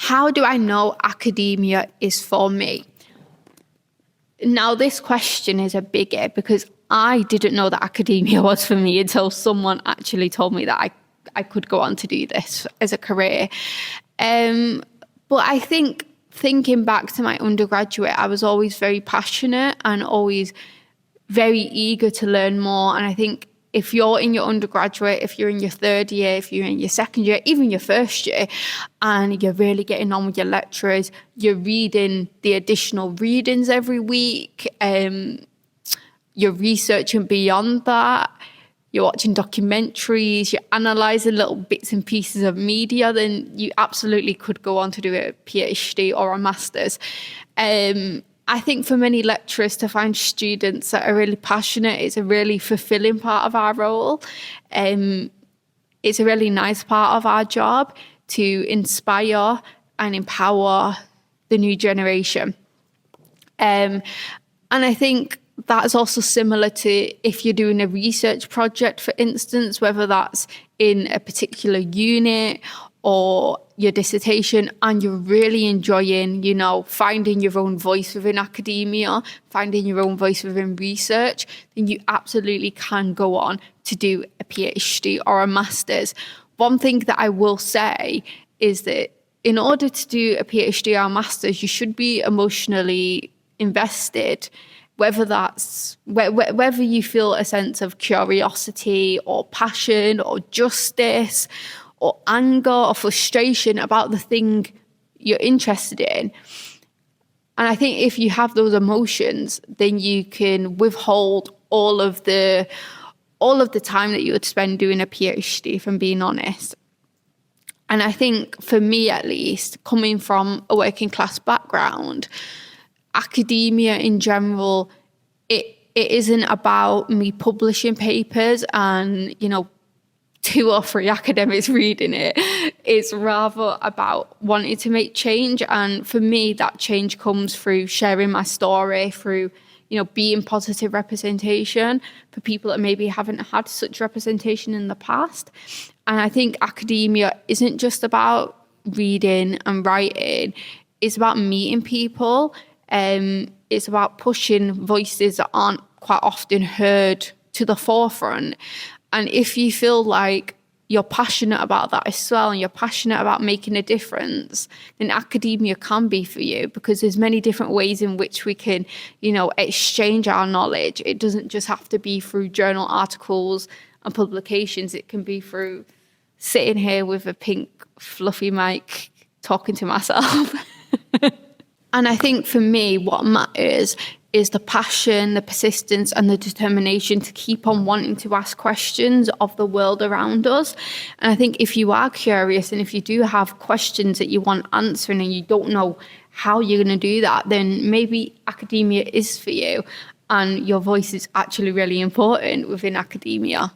how do I know academia is for me? Now, this question is a biggie because I didn't know that academia was for me until someone actually told me that I could go on to do this as a career. But I think thinking back to my undergraduate, I was always very passionate and always very eager to learn more. And I think if you're in your undergraduate, if you're in your third year, if you're in your second year, even your first year, and you're really getting on with your lecturers, you're reading the additional readings every week, you're researching beyond that, you're watching documentaries, you're analysing little bits and pieces of media, then you absolutely could go on to do a PhD or a master's. I think for many lecturers to find students that are really passionate is a really fulfilling part of our role. It's a really nice part of our job to inspire and empower the new generation. And I think that's also similar to if you're doing a research project, for instance, whether that's in a particular unit or your dissertation, and you're really enjoying, finding your own voice within academia, finding your own voice within research, then you absolutely can go on to do a PhD or a master's. One thing that I will say is that in order to do a PhD or a master's, you should be emotionally invested, whether you feel a sense of curiosity or passion or justice or anger or frustration about the thing you're interested in. And I think if you have those emotions, then you can withhold all of the time that you would spend doing a PhD, if I'm being honest. And I think for me, at least, coming from a working class background, academia in general, it isn't about me publishing papers and, 2 or 3 academics reading it. It's rather about wanting to make change. And for me, that change comes through sharing my story, through, being positive representation for people that maybe haven't had such representation in the past. And I think academia isn't just about reading and writing. It's about meeting people. It's about pushing voices that aren't quite often heard to the forefront. And if you feel like you're passionate about that as well, and you're passionate about making a difference, then academia can be for you, because there's many different ways in which we can, exchange our knowledge. It doesn't just have to be through journal articles and publications. It can be through sitting here with a pink fluffy mic talking to myself. And I think for me, what matters is the passion, the persistence, and the determination to keep on wanting to ask questions of the world around us. And I think if you are curious and if you do have questions that you want answering and you don't know how you're going to do that, then maybe academia is for you, and your voice is actually really important within academia.